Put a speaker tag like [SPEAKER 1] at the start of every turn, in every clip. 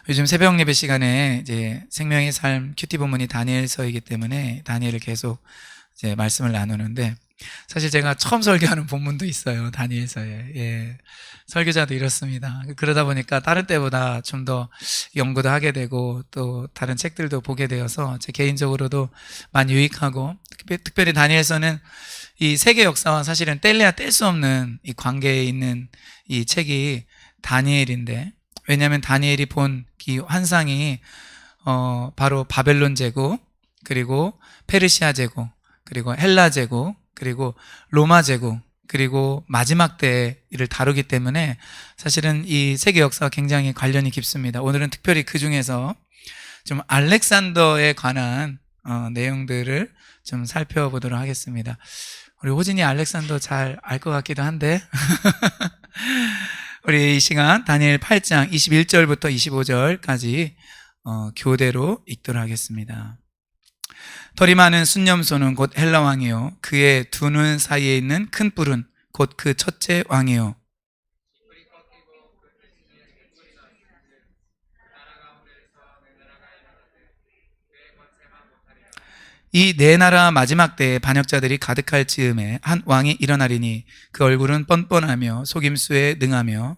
[SPEAKER 1] 요즘 새벽 예배 시간에 이제 생명의 삶 큐티 본문이 다니엘서이기 때문에 다니엘을 계속 이제 말씀을 나누는데, 사실 제가 처음 설교하는 본문도 있어요. 다니엘서에. 예. 설교자도 이렇습니다. 그러다 보니까 다른 때보다 좀 더 연구도 하게 되고 또 다른 책들도 보게 되어서 제 개인적으로도 많이 유익하고, 특별히 다니엘서는 이 세계 역사와 사실은 뗄래야 뗄 수 없는 이 관계에 있는 이 책이 다니엘인데, 왜냐하면 다니엘이 본 이 환상이 바로 바벨론 제국, 그리고 페르시아 제국, 그리고 헬라 제국, 그리고 로마 제국, 그리고 마지막 때를 다루기 때문에 사실은 이 세계 역사와 굉장히 관련이 깊습니다. 오늘은 특별히 그 중에서 좀 알렉산더에 관한 내용들을 좀 살펴보도록 하겠습니다. 우리 호진이 알렉산더 잘 알 것 같기도 한데 우리 이 시간 다니엘 8장 21절부터 25절까지 교대로 읽도록 하겠습니다. 털이 많은 순념소는 곧 헬라 왕이요, 그의 두 눈 사이에 있는 큰 뿔은 곧 그 첫째 왕이요. 이 네 나라 마지막 때에 반역자들이 가득할 즈음에 한 왕이 일어나리니 그 얼굴은 뻔뻔하며 속임수에 능하며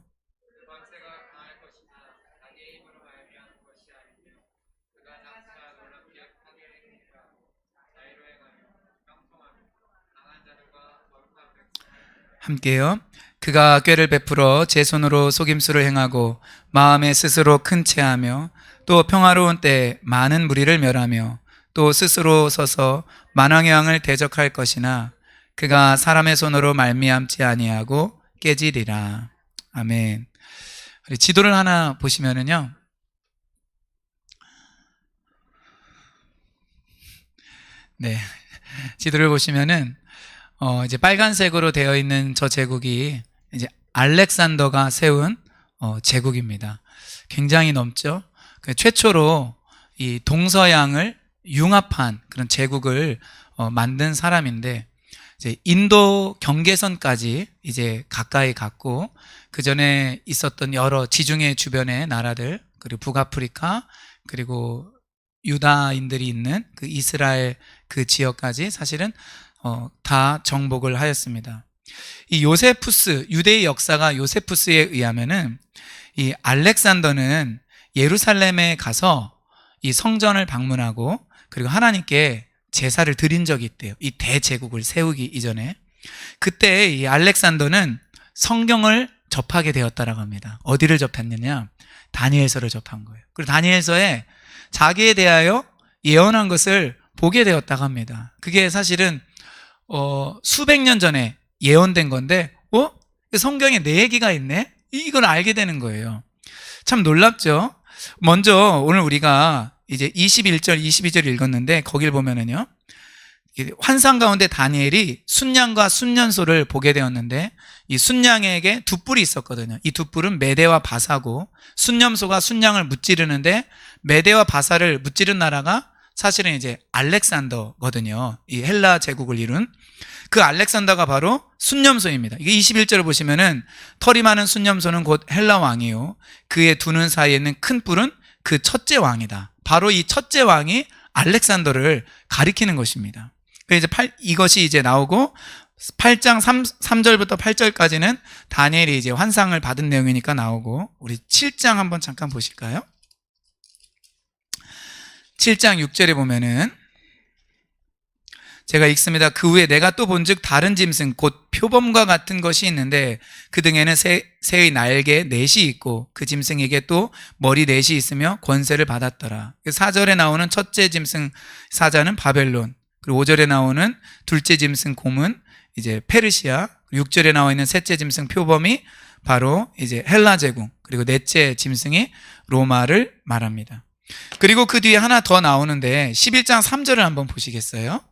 [SPEAKER 1] 함께요. 그가 꾀를 베풀어 제 손으로 속임수를 행하고 마음에 스스로 큰 체하며 또 평화로운 때에 많은 무리를 멸하며 또 스스로 서서 만왕의 왕을 대적할 것이나 그가 사람의 손으로 말미암지 아니하고 깨지리라. 아멘. 우리 지도를 하나 보시면은요, 네, 지도를 보시면은 이제 빨간색으로 되어 있는 저 제국이 이제 알렉산더가 세운 제국입니다. 굉장히 넓죠. 최초로 이 동서양을 융합한 그런 제국을 만든 사람인데, 이제 인도 경계선까지 이제 가까이 갔고, 그 전에 있었던 여러 지중해 주변의 나라들, 그리고 북아프리카, 그리고 유다인들이 있는 그 이스라엘 그 지역까지 사실은 다 정복을 하였습니다. 이 요세푸스, 유대의 역사가 요세푸스에 의하면은 이 알렉산더는 예루살렘에 가서 이 성전을 방문하고 그리고 하나님께 제사를 드린 적이 있대요. 이 대제국을 세우기 이전에. 그때 이 알렉산더는 성경을 접하게 되었다라고 합니다. 어디를 접했느냐? 다니엘서를 접한 거예요. 그리고 다니엘서에 자기에 대하여 예언한 것을 보게 되었다고 합니다. 그게 사실은 수백 년 전에 예언된 건데, 성경에 내 얘기가 있네? 이걸 알게 되는 거예요. 참 놀랍죠? 먼저 오늘 우리가 이제 21절, 22절 읽었는데, 거길 보면은요, 환상 가운데 다니엘이 순양과 순년소를 보게 되었는데, 이 순양에게 두 뿔이 있었거든요. 이 두 뿔은 메대와 바사고, 순념소가 순양을 무찌르는데, 메대와 바사를 무찌른 나라가 사실은 이제 알렉산더거든요. 이 헬라 제국을 이룬 그 알렉산더가 바로 순념소입니다. 이게 21절을 보시면은 털이 많은 순념소는 곧 헬라 왕이요, 그의 두 눈 사이에 있는 큰 뿔은 그 첫째 왕이다. 바로 이 첫째 왕이 알렉산더를 가리키는 것입니다. 그래서 이것이 이제 나오고 8장 3절부터 8절까지는 다니엘이 이제 환상을 받은 내용이니까 나오고, 우리 7장 한번 잠깐 보실까요? 7장 6절에 보면은 제가 읽습니다. 그 후에 내가 또 본즉 다른 짐승 곧 표범과 같은 것이 있는데 그 등에는 새의 날개 넷이 있고 그 짐승에게 또 머리 넷이 있으며 권세를 받았더라. 4절에 나오는 첫째 짐승 사자는 바벨론, 그리고 5절에 나오는 둘째 짐승 곰은 이제 페르시아, 6절에 나와 있는 셋째 짐승 표범이 바로 이제 헬라 제국, 그리고 넷째 짐승이 로마를 말합니다. 그리고 그 뒤에 하나 더 나오는데 11장 3절을 한번 보시겠어요?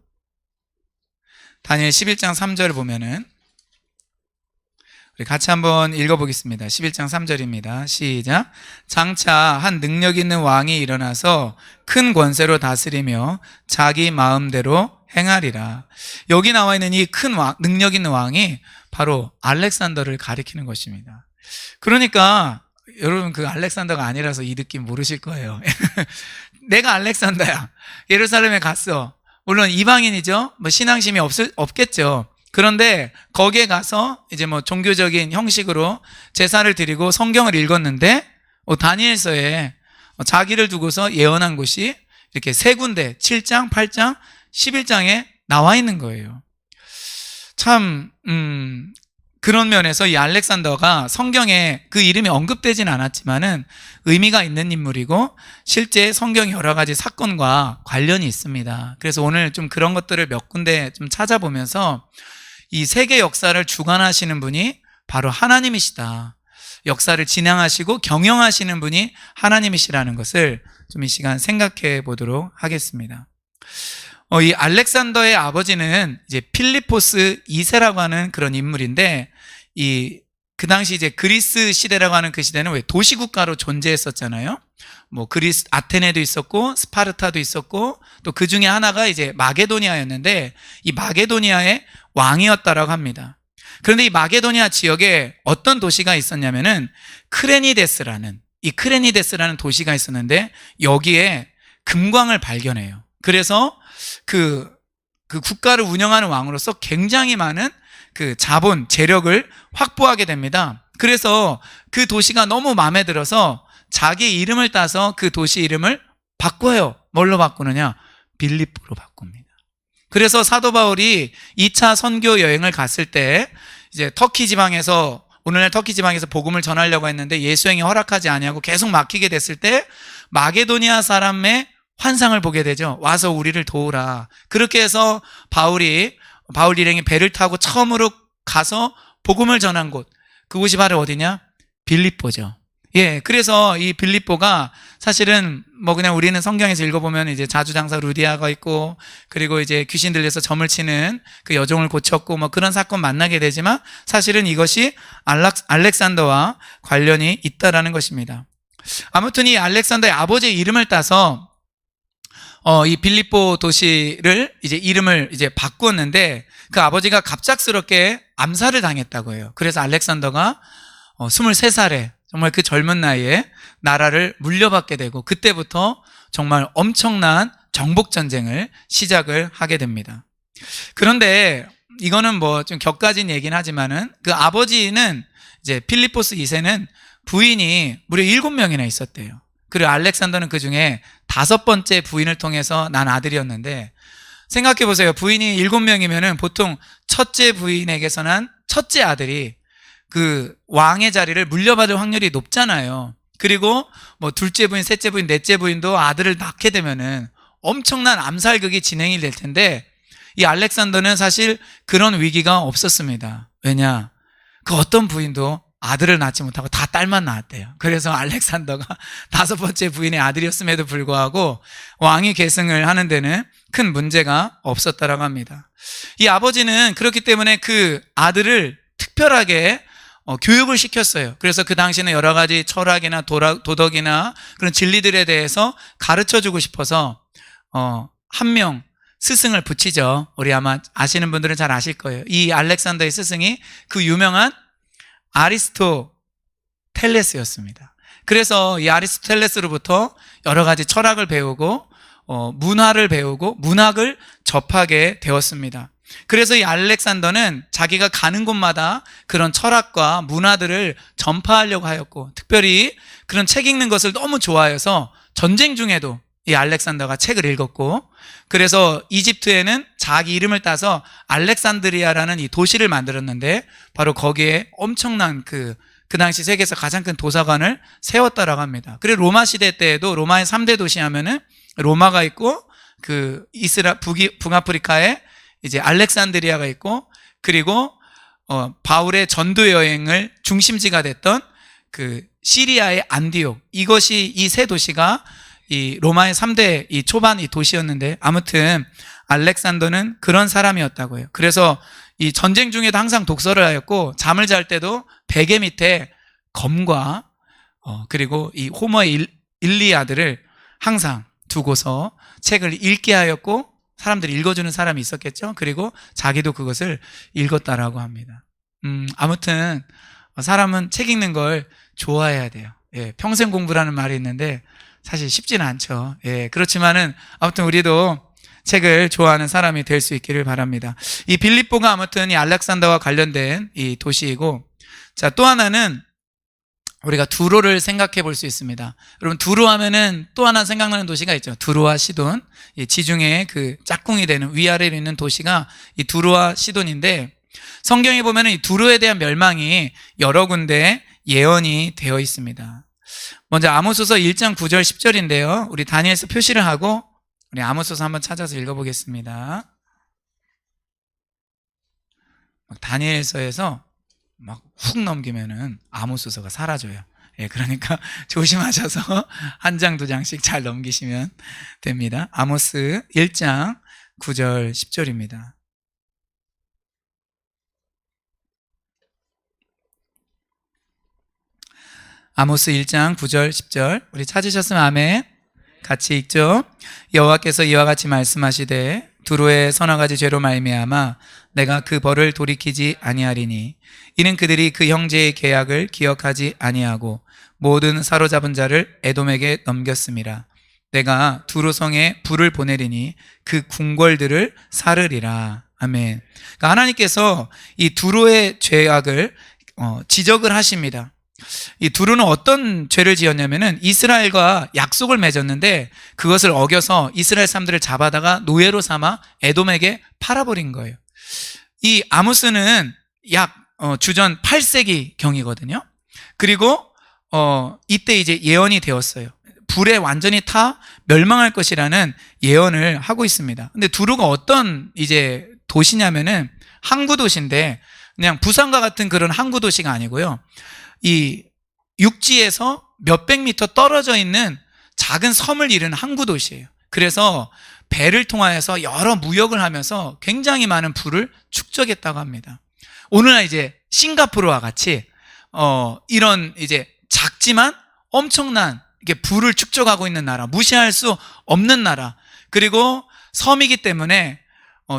[SPEAKER 1] 다니엘 11장 3절을 보면은 우리 같이 한번 읽어보겠습니다. 11장 3절입니다. 시작. 장차 한 능력 있는 왕이 일어나서 큰 권세로 다스리며 자기 마음대로 행하리라. 여기 나와 있는 이 큰 능력 있는 왕이 바로 알렉산더를 가리키는 것입니다. 그러니까 여러분 그 알렉산더가 아니라서 이 느낌 모르실 거예요. 내가 알렉산더야. 예루살렘에 갔어. 물론 이방인이죠. 뭐 신앙심이 없겠죠. 그런데 거기에 가서 이제 뭐 종교적인 형식으로 제사를 드리고 성경을 읽었는데 다니엘서에 자기를 두고서 예언한 곳이 이렇게 세 군데 7장, 8장, 11장에 나와 있는 거예요. 참 그런 면에서 이 알렉산더가 성경에 그 이름이 언급되진 않았지만은 의미가 있는 인물이고 실제 성경 여러 가지 사건과 관련이 있습니다. 그래서 오늘 좀 그런 것들을 몇 군데 좀 찾아보면서 이 세계 역사를 주관하시는 분이 바로 하나님이시다. 역사를 진행하시고 경영하시는 분이 하나님이시라는 것을 좀 이 시간 생각해 보도록 하겠습니다. 이 알렉산더의 아버지는 이제 필리포스 2세라고 하는 그런 인물인데, 그 당시 이제 그리스 시대라고 하는 그 시대는 왜 도시국가로 존재했었잖아요. 뭐 아테네도 있었고, 스파르타도 있었고, 또 그 중에 하나가 이제 마게도니아였는데, 이 마게도니아의 왕이었다라고 합니다. 그런데 이 마게도니아 지역에 어떤 도시가 있었냐면은, 크레니데스라는 도시가 있었는데, 여기에 금광을 발견해요. 그래서 그 국가를 운영하는 왕으로서 굉장히 많은 그 자본, 재력을 확보하게 됩니다. 그래서 그 도시가 너무 마음에 들어서 자기 이름을 따서 그 도시 이름을 바꿔요. 뭘로 바꾸느냐? 빌립보로 바꿉니다. 그래서 사도 바울이 2차 선교 여행을 갔을 때 이제 오늘날 터키 지방에서 복음을 전하려고 했는데 예수행이 허락하지 아니하고 계속 막히게 됐을 때 마게도니아 사람의 환상을 보게 되죠. 와서 우리를 도우라. 그렇게 해서 바울 일행이 배를 타고 처음으로 가서 복음을 전한 그곳이 바로 어디냐? 빌립보죠. 예, 그래서 이 빌립보가 사실은 뭐 그냥 우리는 성경에서 읽어보면 이제 자주장사 루디아가 있고, 그리고 이제 귀신 들려서 점을 치는 그 여종을 고쳤고 뭐 그런 사건 만나게 되지만, 사실은 이것이 알렉산더와 관련이 있다라는 것입니다. 아무튼 이 알렉산더의 아버지의 이름을 따서 이 빌립보 도시를 이제 이름을 이제 바꾸었는데, 그 아버지가 갑작스럽게 암살을 당했다고 해요. 그래서 알렉산더가 23살에 정말 그 젊은 나이에 나라를 물려받게 되고, 그때부터 정말 엄청난 정복 전쟁을 시작을 하게 됩니다. 그런데 이거는 뭐 좀 격가진 얘기는 하지만은, 그 아버지는 이제 필리포스 2세는 부인이 무려 7명이나 있었대요. 그리고 알렉산더는 그 중에 5번째 부인을 통해서 난 아들이었는데, 생각해 보세요. 부인이 7명이면은 보통 첫째 부인에게서 난 첫째 아들이 그 왕의 자리를 물려받을 확률이 높잖아요. 그리고 뭐 둘째 부인, 셋째 부인, 넷째 부인도 아들을 낳게 되면은 엄청난 암살극이 진행이 될 텐데, 이 알렉산더는 사실 그런 위기가 없었습니다. 왜냐? 그 어떤 부인도 아들을 낳지 못하고 다 딸만 낳았대요. 그래서 알렉산더가 5번째 부인의 아들이었음에도 불구하고 왕위 계승을 하는 데는 큰 문제가 없었다라고 합니다. 이 아버지는 그렇기 때문에 그 아들을 특별하게 교육을 시켰어요. 그래서 그 당시에는 여러 가지 철학이나 도덕이나 그런 진리들에 대해서 가르쳐주고 싶어서 한 명 스승을 붙이죠. 우리 아마 아시는 분들은 잘 아실 거예요. 이 알렉산더의 스승이 그 유명한 아리스토텔레스였습니다. 그래서 이 아리스토텔레스로부터 여러 가지 철학을 배우고 문화를 배우고 문학을 접하게 되었습니다. 그래서 이 알렉산더는 자기가 가는 곳마다 그런 철학과 문화들을 전파하려고 하였고, 특별히 그런 책 읽는 것을 너무 좋아해서 전쟁 중에도 이 알렉산더가 책을 읽었고, 그래서 이집트에는 자기 이름을 따서 알렉산드리아라는 이 도시를 만들었는데, 바로 거기에 엄청난 그 당시 세계에서 가장 큰 도서관을 세웠다라고 합니다. 그리고 로마 시대 때에도 로마의 3대 도시 하면은 로마가 있고, 그 북아프리카에 이제 알렉산드리아가 있고, 그리고 바울의 전도 여행을 중심지가 됐던 그 시리아의 안디옥, 이것이 이 세 도시가 이 로마의 3대 이 초반 이 도시였는데, 아무튼 알렉산더는 그런 사람이었다고 해요. 그래서 이 전쟁 중에도 항상 독서를 하였고, 잠을 잘 때도 베개 밑에 검과 그리고 이 호머의 일리아드를 항상 두고서 책을 읽게 하였고, 사람들이 읽어주는 사람이 있었겠죠. 그리고 자기도 그것을 읽었다라고 합니다. 아무튼 사람은 책 읽는 걸 좋아해야 돼요. 예, 평생 공부라는 말이 있는데 사실 쉽지는 않죠. 예, 그렇지만은 아무튼 우리도 책을 좋아하는 사람이 될 수 있기를 바랍니다. 이 빌립보가 아무튼 이 알렉산더와 관련된 이 도시이고, 자, 또 하나는 우리가 두로를 생각해 볼 수 있습니다. 여러분, 두로 하면은 또 하나 생각나는 도시가 있죠. 두로와 시돈. 지중해 그 짝꿍이 되는 위아래로 있는 도시가 이 두로와 시돈인데, 성경에 보면은 이 두로에 대한 멸망이 여러 군데 예언이 되어 있습니다. 먼저 아모스서 1장 9절 10절인데요. 우리 다니엘서 표시를 하고 우리 아모스서 한번 찾아서 읽어보겠습니다. 다니엘서에서 막 훅 넘기면은 아모스서가 사라져요. 예, 그러니까 조심하셔서 한 장, 두 장씩 잘 넘기시면 됩니다. 아모스 1장 9절 10절입니다. 아모스 1장 9절 10절 우리 찾으셨으면 아멘. 같이 읽죠. 여호와께서 이와 같이 말씀하시되 두로의 서너 가지 죄로 말미암아 내가 그 벌을 돌이키지 아니하리니 이는 그들이 그 형제의 계약을 기억하지 아니하고 모든 사로잡은 자를 에돔에게 넘겼음이라. 내가 두로성에 불을 보내리니 그 궁궐들을 사르리라. 아멘. 그러니까 하나님께서 이 두로의 죄악을 지적을 하십니다. 이 두로는 어떤 죄를 지었냐면은 이스라엘과 약속을 맺었는데 그것을 어겨서 이스라엘 사람들을 잡아다가 노예로 삼아 에돔에게 팔아버린 거예요. 이 아모스는 약 주전 8세기 경이거든요. 그리고 이때 이제 예언이 되었어요. 불에 완전히 타 멸망할 것이라는 예언을 하고 있습니다. 근데 두로가 어떤 이제 도시냐면은 항구 도시인데 그냥 부산과 같은 그런 항구 도시가 아니고요. 이 육지에서 몇백 미터 떨어져 있는 작은 섬을 이룬 항구 도시예요. 그래서 배를 통하여서 여러 무역을 하면서 굉장히 많은 불을 축적했다고 합니다. 오늘날 이제 싱가포르와 같이 이런 이제 작지만 엄청난 이게 불을 축적하고 있는 나라, 무시할 수 없는 나라. 그리고 섬이기 때문에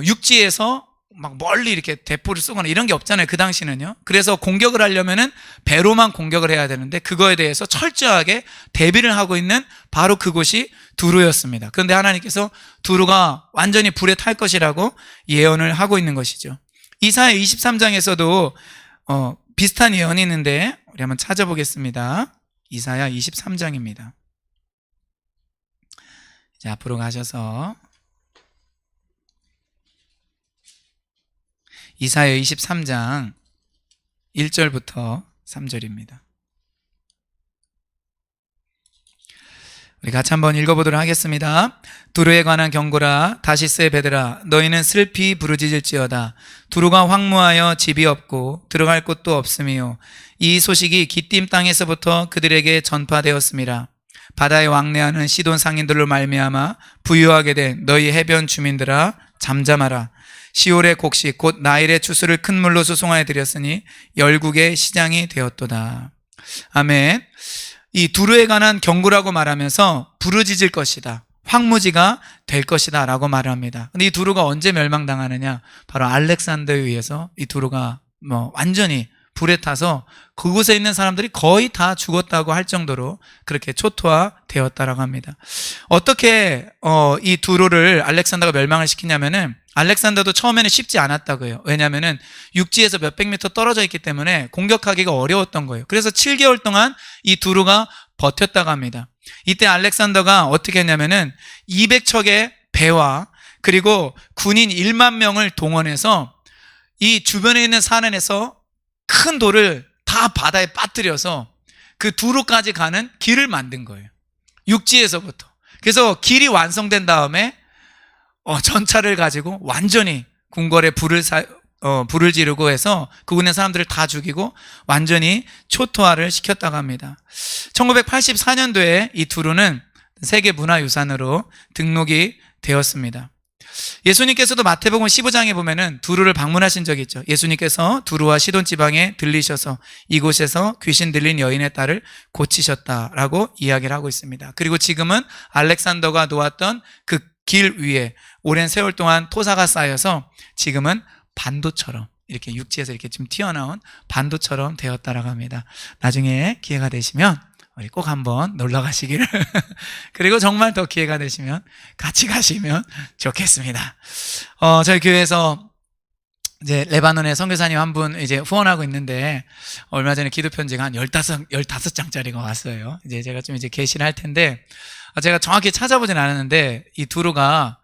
[SPEAKER 1] 육지에서 막 멀리 이렇게 대포를 쏘거나 이런 게 없잖아요. 그 당시는요. 그래서 공격을 하려면은 배로만 공격을 해야 되는데 그거에 대해서 철저하게 대비를 하고 있는 바로 그곳이 두로였습니다. 그런데 하나님께서 두로가 완전히 불에 탈 것이라고 예언을 하고 있는 것이죠. 이사야 23장에서도 비슷한 예언이 있는데 우리 한번 찾아보겠습니다. 이사야 23장입니다. 이제 앞으로 가셔서 이사야 23장 1절부터 3절입니다. 우리 같이 한번 읽어보도록 하겠습니다. 두로에 관한 경고라. 다시스의 배들아, 너희는 슬피 부르짖을지어다. 두로가 황무하여 집이 없고 들어갈 곳도 없음이요 이 소식이 기띔 땅에서부터 그들에게 전파되었음이라. 바다에 왕래하는 시돈 상인들로 말미암아 부유하게 된 너희 해변 주민들아, 잠잠하라. 시올의 곡식 곧 나일의 추수를 큰 물로 수송하여 드렸으니 열국의 시장이 되었도다. 아멘. 이 두로에 관한 경고라고 말하면서 부르짖을 것이다, 황무지가 될 것이다 라고 말합니다. 근데 이 두로가 언제 멸망당하느냐? 바로 알렉산더에 의해서 이 두로가 완전히 불에 타서 그곳에 있는 사람들이 거의 다 죽었다고 할 정도로 그렇게 초토화되었다라고 합니다. 어떻게 이 두로를 알렉산더가 멸망을 시키냐면은 알렉산더도 처음에는 쉽지 않았다고 해요. 왜냐하면은 육지에서 몇백 미터 떨어져 있기 때문에 공격하기가 어려웠던 거예요. 그래서 7개월 동안 이 두로가 버텼다고 합니다. 이때 알렉산더가 어떻게 했냐면은 200척의 배와 그리고 군인 1만 명을 동원해서 이 주변에 있는 산에서 큰 돌을 다 바다에 빠뜨려서 그 두로까지 가는 길을 만든 거예요. 육지에서부터. 그래서 길이 완성된 다음에 전차를 가지고 완전히 궁궐에 불을 지르고 해서 그곳에 있는 사람들을 다 죽이고 완전히 초토화를 시켰다고 합니다. 1984년도에 이 두로는 세계문화유산으로 등록이 되었습니다. 예수님께서도 마태복음 15장에 보면은 두로를 방문하신 적이 있죠. 예수님께서 두로와 시돈 지방에 들리셔서 이곳에서 귀신 들린 여인의 딸을 고치셨다라고 이야기를 하고 있습니다. 그리고 지금은 알렉산더가 놓았던 그 길 위에 오랜 세월 동안 토사가 쌓여서 지금은 반도처럼 이렇게 육지에서 이렇게 좀 튀어나온 반도처럼 되었다라고 합니다. 나중에 기회가 되시면 우리 꼭 한번 놀러 가시기를 그리고 정말 더 기회가 되시면 같이 가시면 좋겠습니다. 저희 교회에서 이제 레바논에 선교사님 한 분 이제 후원하고 있는데 얼마 전에 기도 편지가 한 15장짜리가 왔어요. 이제 제가 좀 이제 게시를 할 텐데 제가 정확히 찾아보진 않았는데 이 두루가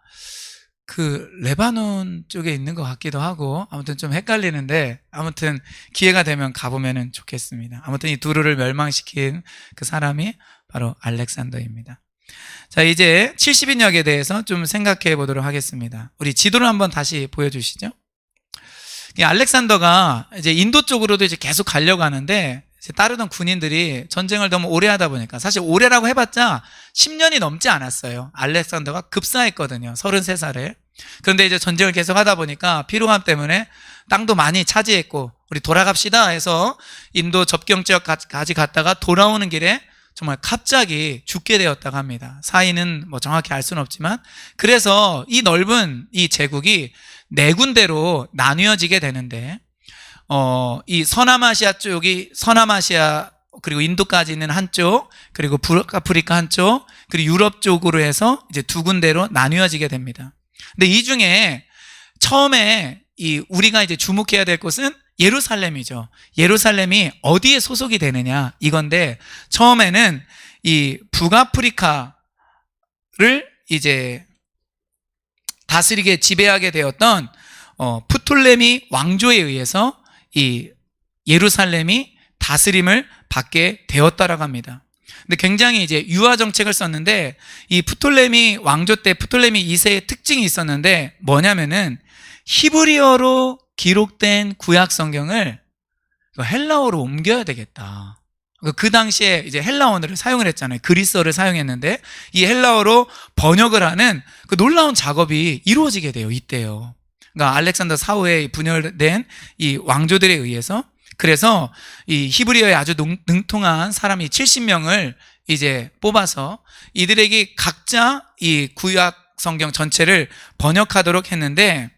[SPEAKER 1] 그 레바논 쪽에 있는 것 같기도 하고 아무튼 좀 헷갈리는데 아무튼 기회가 되면 가보면 좋겠습니다. 아무튼 이 두루를 멸망시킨 그 사람이 바로 알렉산더입니다. 자, 이제 70인역에 대해서 좀 생각해 보도록 하겠습니다. 우리 지도를 한번 다시 보여주시죠. 이 알렉산더가 이제 인도 쪽으로도 이제 계속 가려고 하는데 이제 따르던 군인들이 전쟁을 너무 오래 하다 보니까 사실 오래라고 해봤자 10년이 넘지 않았어요. 알렉산더가 급사했거든요. 33살에. 그런데 이제 전쟁을 계속 하다 보니까 피로감 때문에 땅도 많이 차지했고 우리 돌아갑시다 해서 인도 접경 지역까지 갔다가 돌아오는 길에 정말 갑자기 죽게 되었다고 합니다. 사인은 뭐 정확히 알 수는 없지만 그래서 이 넓은 이 제국이 네 군데로 나뉘어지게 되는데 이 서남아시아 쪽이 서남아시아 그리고 인도까지 있는 한쪽 그리고 북아프리카 한쪽 그리고 유럽 쪽으로 해서 이제 두 군데로 나뉘어지게 됩니다. 근데 이 중에 처음에 우리가 이제 주목해야 될 곳은 예루살렘이죠. 예루살렘이 어디에 소속이 되느냐 이건데 처음에는 이 북아프리카를 이제 다스리게 지배하게 되었던 프톨레미 왕조에 의해서 이 예루살렘이 다스림을 받게 되었다라고 합니다. 근데 굉장히 이제 유화 정책을 썼는데 이 프톨레미 왕조 때 프톨레미 2세의 특징이 있었는데 뭐냐면은 히브리어로 기록된 구약 성경을 헬라어로 옮겨야 되겠다. 그 당시에 이제 헬라어를 사용을 했잖아요. 그리스어를 사용했는데 이 헬라어로 번역을 하는 그 놀라운 작업이 이루어지게 돼요. 이때요. 그러니까 알렉산더 사후에 분열된 이 왕조들에 의해서 그래서 이 히브리어에 아주 능통한 사람이 70명을 이제 뽑아서 이들에게 각자 이 구약 성경 전체를 번역하도록 했는데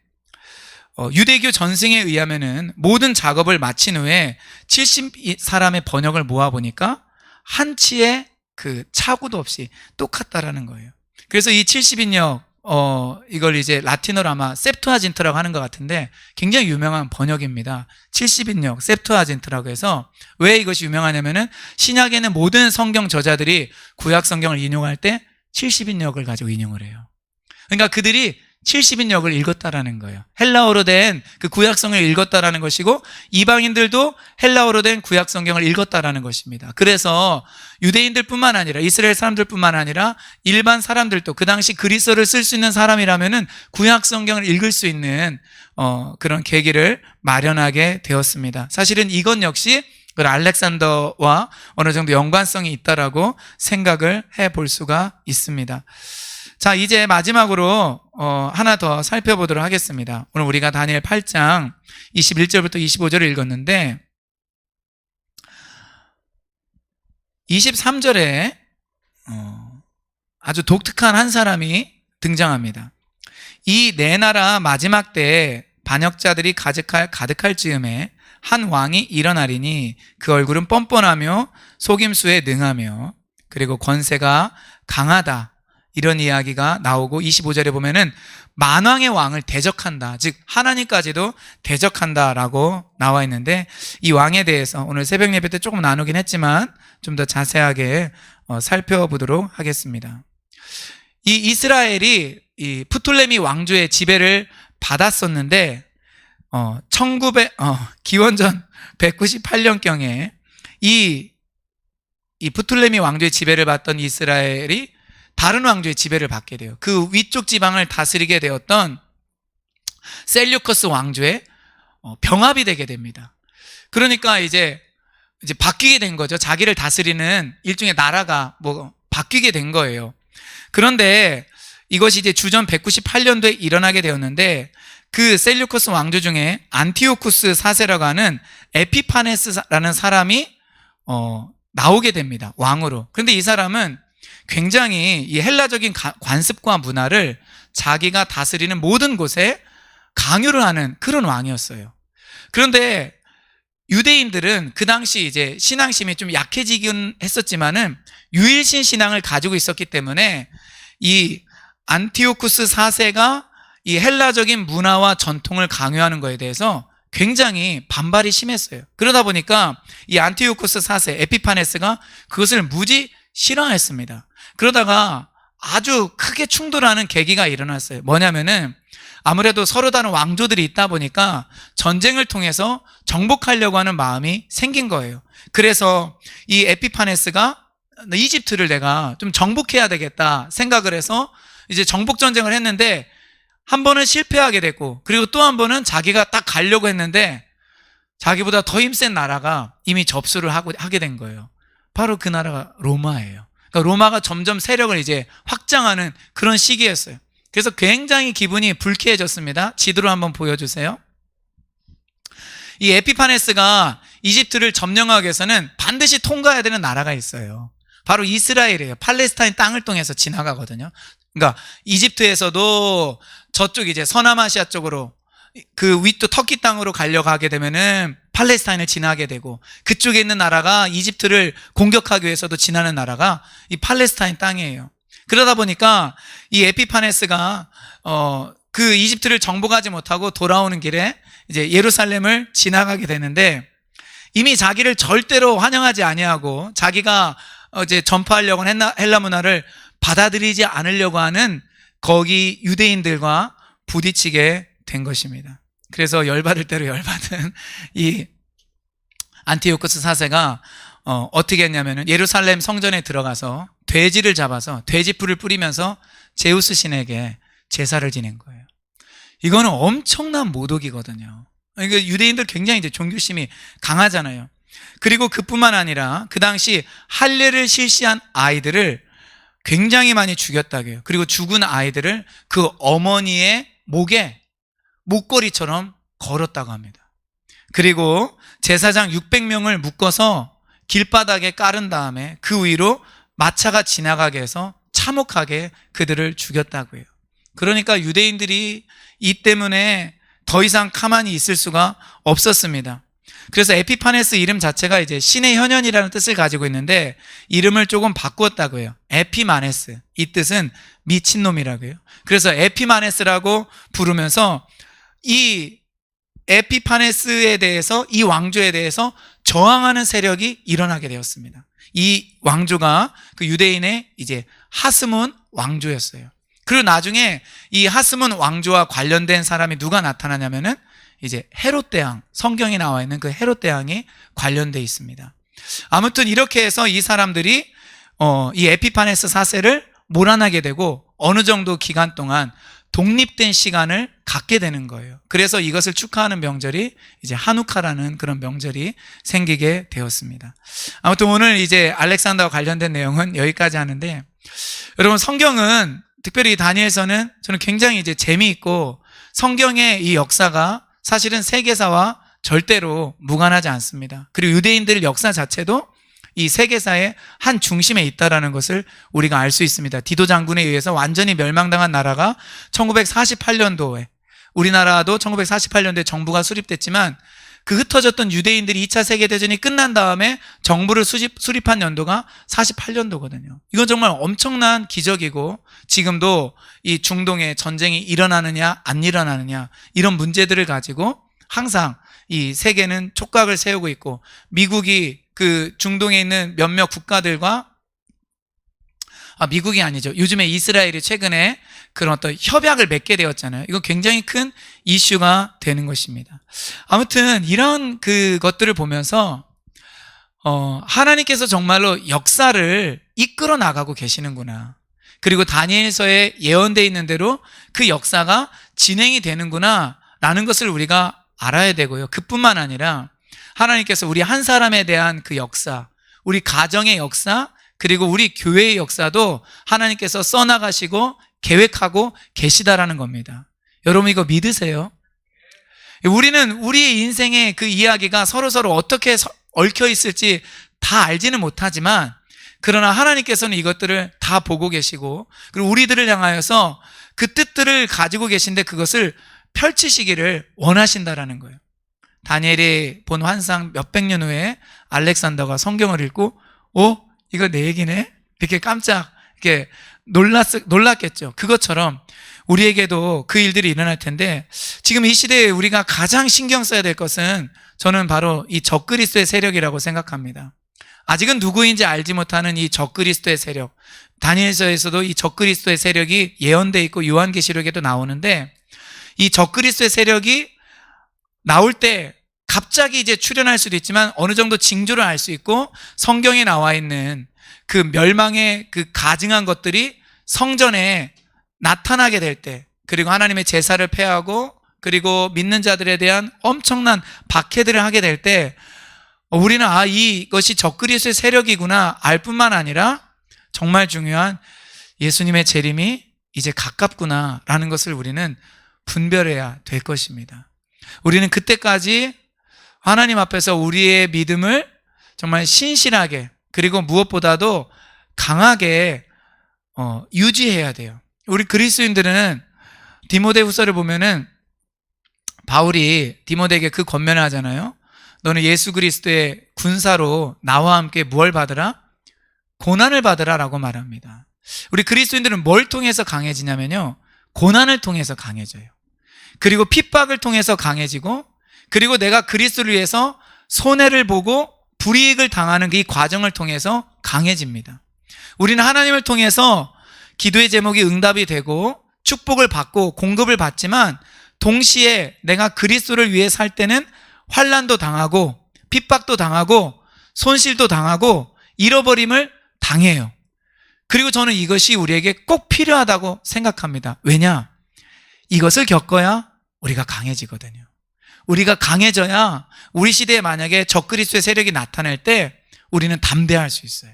[SPEAKER 1] 유대교 전승에 의하면은 모든 작업을 마친 후에 70사람의 번역을 모아보니까 한치의 그 차구도 없이 똑같다라는 거예요. 그래서 이 70인역 이걸 이제 라틴어로 아마 셉투아진트라고 하는 것 같은데 굉장히 유명한 번역입니다. 70인역 셉투아진트라고 해서 왜 이것이 유명하냐면은 신약에는 모든 성경 저자들이 구약 성경을 인용할 때 70인역을 가지고 인용을 해요. 그러니까 그들이 70인역을 읽었다라는 거예요. 헬라어로 된 그 구약성을 읽었다라는 것이고 이방인들도 헬라어로 된 구약성경을 읽었다라는 것입니다. 그래서 유대인들뿐만 아니라 이스라엘 사람들뿐만 아니라 일반 사람들도 그 당시 그리스어를 쓸 수 있는 사람이라면은 구약성경을 읽을 수 있는 그런 계기를 마련하게 되었습니다. 사실은 이것 역시 그 알렉산더와 어느 정도 연관성이 있다라고 생각을 해볼 수가 있습니다. 자, 이제 마지막으로 하나 더 살펴보도록 하겠습니다. 오늘 우리가 다니엘 8장 21절부터 25절을 읽었는데 23절에 아주 독특한 한 사람이 등장합니다. 이 네 나라 마지막 때에 반역자들이 가득할 즈음에 한 왕이 일어나리니 그 얼굴은 뻔뻔하며 속임수에 능하며 그리고 권세가 강하다. 이런 이야기가 나오고 25절에 보면은 만왕의 왕을 대적한다. 즉 하나님까지도 대적한다라고 나와 있는데 이 왕에 대해서 오늘 새벽 예배 때 조금 나누긴 했지만 좀 더 자세하게 살펴보도록 하겠습니다. 이 이스라엘이 이 프톨레미 왕조의 지배를 받았었는데 기원전 198년경에 이 프톨레미 왕조의 지배를 받던 이스라엘이 다른 왕조의 지배를 받게 돼요. 그 위쪽 지방을 다스리게 되었던 셀류커스 왕조의 병합이 되게 됩니다. 그러니까 이제 바뀌게 된 거죠. 자기를 다스리는 일종의 나라가 바뀌게 된 거예요. 그런데 이것이 이제 주전 198년도에 일어나게 되었는데 그 셀류커스 왕조 중에 안티오쿠스 4세라고 하는 에피파네스라는 사람이 나오게 됩니다. 왕으로. 그런데 이 사람은 굉장히 이 헬라적인 관습과 문화를 자기가 다스리는 모든 곳에 강요를 하는 그런 왕이었어요. 그런데 유대인들은 그 당시 이제 신앙심이 좀 약해지긴 했었지만은 유일신 신앙을 가지고 있었기 때문에 이 안티오쿠스 4세가 이 헬라적인 문화와 전통을 강요하는 것에 대해서 굉장히 반발이 심했어요. 그러다 보니까 이 안티오쿠스 4세 에피파네스가 그것을 무지 싫어했습니다. 그러다가 아주 크게 충돌하는 계기가 일어났어요. 뭐냐면은 아무래도 서로 다른 왕조들이 있다 보니까 전쟁을 통해서 정복하려고 하는 마음이 생긴 거예요. 그래서 이 에피파네스가 이집트를 내가 좀 정복해야 되겠다 생각을 해서 이제 정복 전쟁을 했는데 한 번은 실패하게 됐고, 그리고 또 한 번은 자기가 딱 가려고 했는데 자기보다 더 힘센 나라가 이미 접수를 하게 된 거예요. 바로 그 나라가 로마예요. 그러니까 로마가 점점 세력을 이제 확장하는 그런 시기였어요. 그래서 굉장히 기분이 불쾌해졌습니다. 지도로 한번 보여주세요. 이 에피파네스가 이집트를 점령하기 위해서는 반드시 통과해야 되는 나라가 있어요. 바로 이스라엘이에요. 팔레스타인 땅을 통해서 지나가거든요. 그러니까 이집트에서도 저쪽 이제 서남아시아 쪽으로 그 위쪽 터키 땅으로 가려고 하게 되면은 팔레스타인을 지나게 되고, 그쪽에 있는 나라가 이집트를 공격하기 위해서도 지나는 나라가 이 팔레스타인 땅이에요. 그러다 보니까 이 에피파네스가 그 이집트를 정복하지 못하고 돌아오는 길에 이제 예루살렘을 지나가게 되는데, 이미 자기를 절대로 환영하지 아니하고 자기가 이제 전파하려고 하는 헬라 문화를 받아들이지 않으려고 하는 거기 유대인들과 부딪히게 된 것입니다. 그래서 열받을 대로 열받은 이 안티오쿠스 4세가 어떻게 했냐면은 예루살렘 성전에 들어가서 돼지를 잡아서 돼지풀을 뿌리면서 제우스 신에게 제사를 지낸 거예요. 이거는 엄청난 모독이거든요. 그러니까 유대인들 굉장히 이제 종교심이 강하잖아요. 그리고 그뿐만 아니라 그 당시 할례를 실시한 아이들을 굉장히 많이 죽였다고 해요. 그리고 죽은 아이들을 그 어머니의 목에 목걸이처럼 걸었다고 합니다. 그리고 제사장 600명을 묶어서 길바닥에 깔은 다음에 그 위로 마차가 지나가게 해서 참혹하게 그들을 죽였다고 해요. 그러니까 유대인들이 이 때문에 더 이상 가만히 있을 수가 없었습니다. 그래서 에피파네스 이름 자체가 이제 신의 현현이라는 뜻을 가지고 있는데 이름을 조금 바꾸었다고 해요. 에피마네스. 이 뜻은 미친놈이라고 해요. 그래서 에피마네스라고 부르면서 이 에피파네스에 대해서, 이 왕조에 대해서 저항하는 세력이 일어나게 되었습니다. 이 왕조가 그 유대인의 이제 하스몬 왕조였어요. 그리고 나중에 이 하스몬 왕조와 관련된 사람이 누가 나타나냐면은 이제 헤롯 대왕, 성경에 나와 있는 그 헤롯 대왕이 관련돼 있습니다. 아무튼 이렇게 해서 이 사람들이 이 에피파네스 4세를 몰아나게 되고 어느 정도 기간 동안 독립된 시간을 갖게 되는 거예요. 그래서 이것을 축하하는 명절이 이제 하누카라는 그런 명절이 생기게 되었습니다. 아무튼 오늘 이제 알렉산더와 관련된 내용은 여기까지 하는데, 여러분 성경은 특별히 다니엘서는 저는 굉장히 이제 재미있고, 성경의 이 역사가 사실은 세계사와 절대로 무관하지 않습니다. 그리고 유대인들 역사 자체도 이 세계사의 한 중심에 있다는 것을 우리가 알 수 있습니다. 디도 장군에 의해서 완전히 멸망당한 나라가 1948년도에, 우리나라도 1948년도에 정부가 수립됐지만 그 흩어졌던 유대인들이 2차 세계대전이 끝난 다음에 정부를 수립한 연도가 48년도거든요. 이건 정말 엄청난 기적이고, 지금도 이 중동에 전쟁이 일어나느냐 안 일어나느냐 이런 문제들을 가지고 항상 이 세계는 촉각을 세우고 있고, 미국이 그 중동에 있는 몇몇 국가들과, 미국이 아니죠. 요즘에 이스라엘이 최근에 그런 어떤 협약을 맺게 되었잖아요. 이거 굉장히 큰 이슈가 되는 것입니다. 아무튼 이런 그것들을 보면서 하나님께서 정말로 역사를 이끌어 나가고 계시는구나. 그리고 다니엘서에 예언되어 있는 대로 그 역사가 진행이 되는구나 라는 것을 우리가 알아야 되고요. 그뿐만 아니라 하나님께서 우리 한 사람에 대한 그 역사, 우리 가정의 역사, 그리고 우리 교회의 역사도 하나님께서 써나가시고 계획하고 계시다라는 겁니다. 여러분 이거 믿으세요? 우리는 우리의 인생의 그 이야기가 서로서로 어떻게 얽혀 있을지 다 알지는 못하지만, 그러나 하나님께서는 이것들을 다 보고 계시고, 그리고 우리들을 향하여서 그 뜻들을 가지고 계신데 그것을 펼치시기를 원하신다라는 거예요. 다니엘이 본 환상 몇백 년 후에 알렉산더가 성경을 읽고 이거 내 얘기네? 이렇게 깜짝 이렇게 놀랐겠죠. 그것처럼 우리에게도 그 일들이 일어날 텐데, 지금 이 시대에 우리가 가장 신경 써야 될 것은 저는 바로 이 적그리스도의 세력이라고 생각합니다. 아직은 누구인지 알지 못하는 이 적그리스도의 세력, 다니엘서에서도 이 적그리스도의 세력이 예언되어 있고 요한계시록에도 나오는데, 이 적그리스도의 세력이 나올 때 갑자기 이제 출현할 수도 있지만 어느 정도 징조를 알 수 있고, 성경에 나와 있는 그 멸망의 그 가증한 것들이 성전에 나타나게 될 때, 그리고 하나님의 제사를 폐하고 그리고 믿는 자들에 대한 엄청난 박해들을 하게 될 때, 우리는 이것이 적그리스도의 세력이구나 알 뿐만 아니라 정말 중요한 예수님의 재림이 이제 가깝구나 라는 것을 우리는 분별해야 될 것입니다. 우리는 그때까지 하나님 앞에서 우리의 믿음을 정말 신실하게, 그리고 무엇보다도 강하게 유지해야 돼요. 우리 그리스도인들은 디모데후서를 보면은 바울이 디모데에게 그 권면을 하잖아요. 너는 예수 그리스도의 군사로 나와 함께 무엇을 받으라? 고난을 받으라 라고 말합니다. 우리 그리스도인들은 뭘 통해서 강해지냐면요, 고난을 통해서 강해져요. 그리고 핍박을 통해서 강해지고, 그리고 내가 그리스도를 위해서 손해를 보고 불이익을 당하는 이 과정을 통해서 강해집니다. 우리는 하나님을 통해서 기도의 제목이 응답이 되고 축복을 받고 공급을 받지만, 동시에 내가 그리스도를 위해 살 때는 환난도 당하고 핍박도 당하고 손실도 당하고 잃어버림을 당해요. 그리고 저는 이것이 우리에게 꼭 필요하다고 생각합니다. 왜냐? 이것을 겪어야 우리가 강해지거든요. 우리가 강해져야 우리 시대에 만약에 적그리스도의 세력이 나타날 때 우리는 담대할 수 있어요.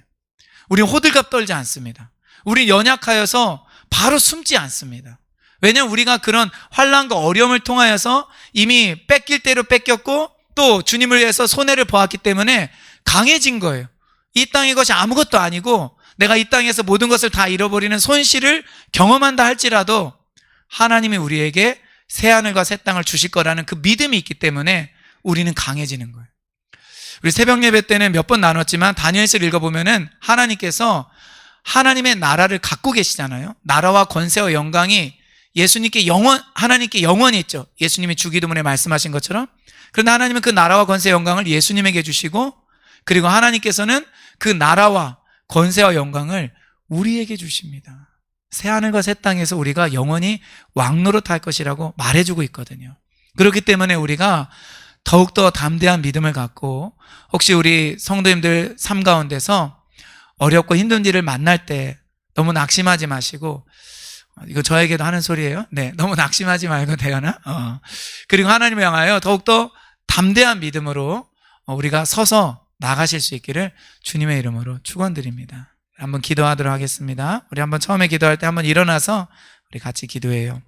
[SPEAKER 1] 우리는 호들갑 떨지 않습니다. 우리는 연약하여서 바로 숨지 않습니다. 왜냐하면 우리가 그런 환난과 어려움을 통하여서 이미 뺏길 대로 뺏겼고 또 주님을 위해서 손해를 보았기 때문에 강해진 거예요. 이 땅의 것이 아무것도 아니고 내가 이 땅에서 모든 것을 다 잃어버리는 손실을 경험한다 할지라도 하나님이 우리에게 새하늘과 새 땅을 주실 거라는 그 믿음이 있기 때문에 우리는 강해지는 거예요. 우리 새벽 예배 때는 몇 번 나눴지만 다니엘서를 읽어보면은 하나님께서 하나님의 나라를 갖고 계시잖아요. 나라와 권세와 영광이 예수님께 하나님께 영원히 있죠. 예수님이 주기도문에 말씀하신 것처럼. 그런데 하나님은 그 나라와 권세 영광을 예수님에게 주시고, 그리고 하나님께서는 그 나라와 권세와 영광을 우리에게 주십니다. 새하늘과 새 땅에서 우리가 영원히 왕노릇할 것이라고 말해주고 있거든요. 그렇기 때문에 우리가 더욱더 담대한 믿음을 갖고, 혹시 우리 성도님들 삶 가운데서 어렵고 힘든 일을 만날 때 너무 낙심하지 마시고, 이거 저에게도 하는 소리예요. 네, 너무 낙심하지 말고 되거나 그리고 하나님을 향하여 더욱더 담대한 믿음으로 우리가 서서 나가실 수 있기를 주님의 이름으로 축원드립니다. 한번 기도하도록 하겠습니다. 우리 한번 처음에 기도할 때 한번 일어나서 우리 같이 기도해요.